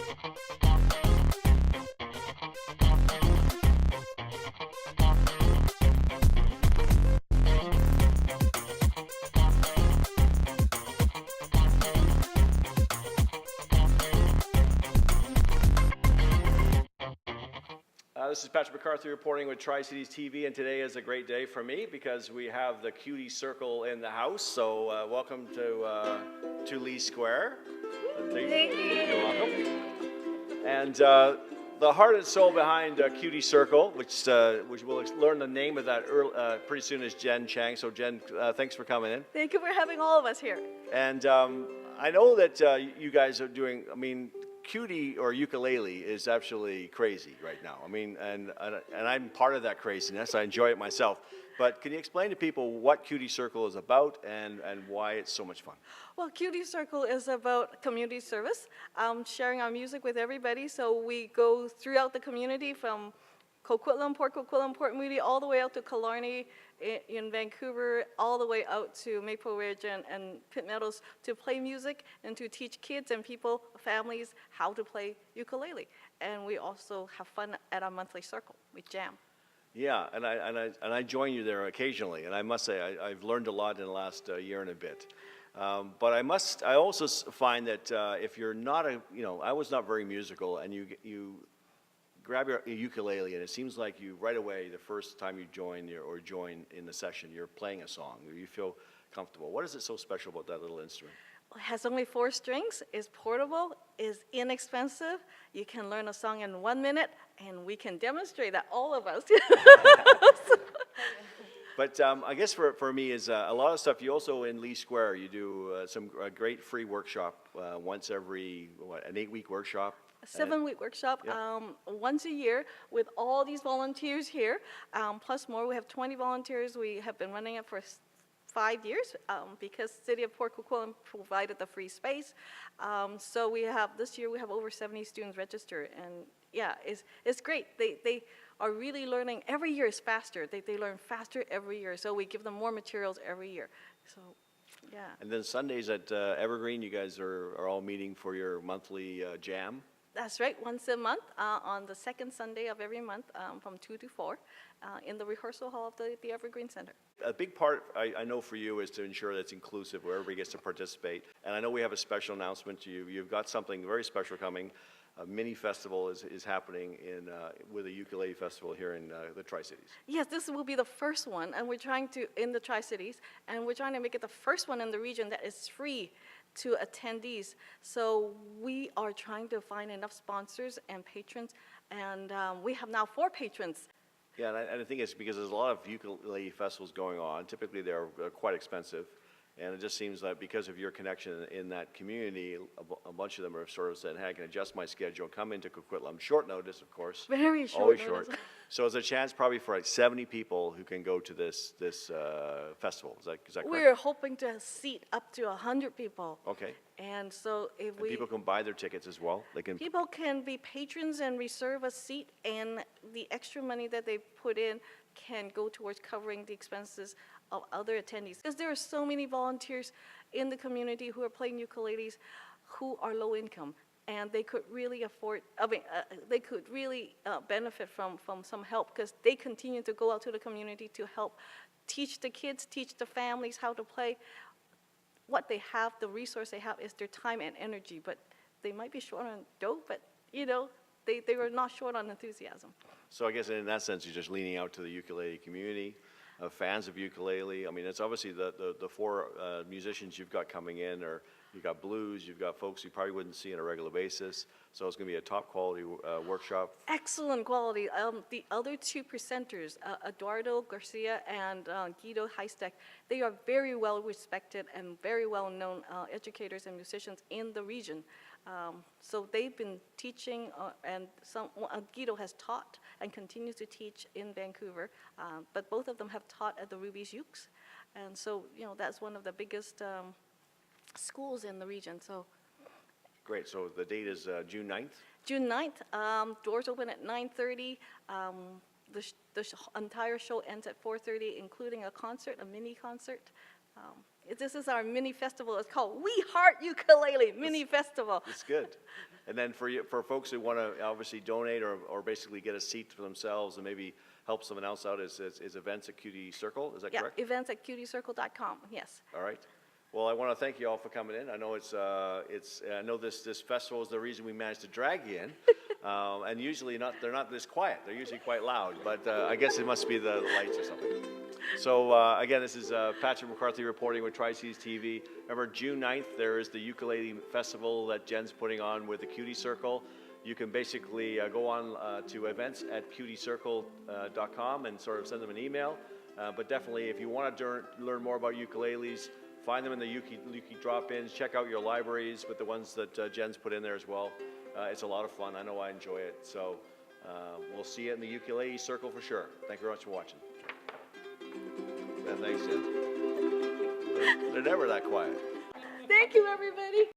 This is Patrick McCarthy reporting with Tri-Cities TV, and today is a great day for me because we have the Cutie Circle in the house. So welcome to Lee Square. Thank you. You're welcome. And the heart and soul behind Cutie Circle, which we'll learn the name of that pretty soon, is Jen Chang. So Jen, thanks for coming in. Thank you for having all of us here. And I know that you guys are doing, Cutie or ukulele is absolutely crazy right now. And I'm part of that craziness. I enjoy it myself. But can you explain to people what Cutie Circle is about and why it's so much fun? Well, Cutie Circle is about community service, sharing our music with everybody. So we go throughout the community from Coquitlam, Port Moody, all the way out to Killarney in Vancouver, all the way out to Maple Ridge and Pitt Meadows to play music and to teach kids and people, families, how to play ukulele. And we also have fun at our monthly circle. We jam. Yeah, and I join you there occasionally, and I must say I've learned a lot in the last year and a bit. But I also find that if you're not I was not very musical, and you grab your ukulele, and it seems like you right away, the first time you join in the session, you're playing a song. You feel comfortable. What is it so special about that little instrument? It has only 4 strings, is portable, is inexpensive. You can learn a song in 1 minute, and we can demonstrate that, all of us. But I guess for me is a lot of stuff. You also in Lee Square, you do a great free workshop once every, an 8-week workshop? A 7-week workshop, yeah. Once a year with all these volunteers here, plus more. We have 20 volunteers. We have been running it for 5 years because City of Port Coquitlam provided the free space. So this year we have over 70 students registered, and yeah, it's great. They are really learning. Every year is faster. They learn faster every year, so we give them more materials every year. So, yeah. And then Sundays at Evergreen, you guys are all meeting for your monthly jam? That's right, once a month, on the second Sunday of every month from 2 to 4 in the rehearsal hall of the Evergreen Center. A big part, I know for you, is to ensure that it's inclusive, where everybody gets to participate. And I know we have a special announcement to you. You've got something very special coming. A mini festival is happening with a ukulele festival here in the Tri-Cities. Yes, this will be the first one, and we're trying to, in the Tri-Cities, and we're trying to make it the first one in the region that is free to attendees. So we are trying to find enough sponsors and patrons, and we have now 4 patrons. Yeah, and I think it's because there's a lot of ukulele festivals going on. Typically they're quite expensive, and it just seems like because of your connection in that community, a bunch of them are sort of saying, hey, I can adjust my schedule, come into Coquitlam. Short notice, of course. Very short Always notice. Short. So there's a chance probably for like 70 people who can go to this festival. Is that correct? We're hoping to seat up to 100 people. Okay. And so if people can buy their tickets as well? People can be patrons and reserve a seat, and the extra money that they put in can go towards covering the expenses of other attendees. Because there are so many volunteers in the community who are playing ukuleles who are low income, and they could really afford, they could really benefit from some help, because they continue to go out to the community to help teach the kids, teach the families how to play. What they have, the resource they have is their time and energy, but they might be short on dough, but they were not short on enthusiasm. So I guess in that sense, you're just leaning out to the ukulele community, fans of ukulele. It's obviously the 4 musicians you've got coming in, or you've got blues, you've got folks you probably wouldn't see on a regular basis. So it's going to be a top quality workshop. Excellent quality. The other 2 presenters, Eduardo Garcia and Guido Heistek, they are very well respected and very well known educators and musicians in the region. So they've been teaching, and Guido has taught and continues to teach in Vancouver, but both of them have taught at the Ruby's Ukes. And so, that's one of the biggest schools in the region. So. Great. So the date is June 9th? June 9th. Doors open at 9:30. The entire show ends at 4:30, including a concert, a mini concert. This is our mini festival. It's called We Heart Ukulele Mini Festival. It's good. And then for folks who want to obviously donate or basically get a seat for themselves and maybe help someone else out is events at Cutie Circle, is that Yeah, correct? events at cutiecircle.com, yes. All right. Well, I want to thank you all for coming in. I know I know this festival is the reason we managed to drag you in. And usually they're not this quiet. They're usually quite loud, but I guess it must be the lights or something. So again, this is Patrick McCarthy reporting with Tri-Cities TV. Remember, June 9th, there is the ukulele festival that Jen's putting on with the Cutie Circle. You can basically go on to events at cutiecircle.com and sort of send them an email. But definitely, if you want to learn more about ukuleles, find them in the Yuki drop-ins. Check out your libraries with the ones that Jen's put in there as well. It's a lot of fun. I know I enjoy it. So we'll see you in the ukulele circle for sure. Thank you very much for watching. Yeah, thanks, Jen. They're never that quiet. Thank you, everybody.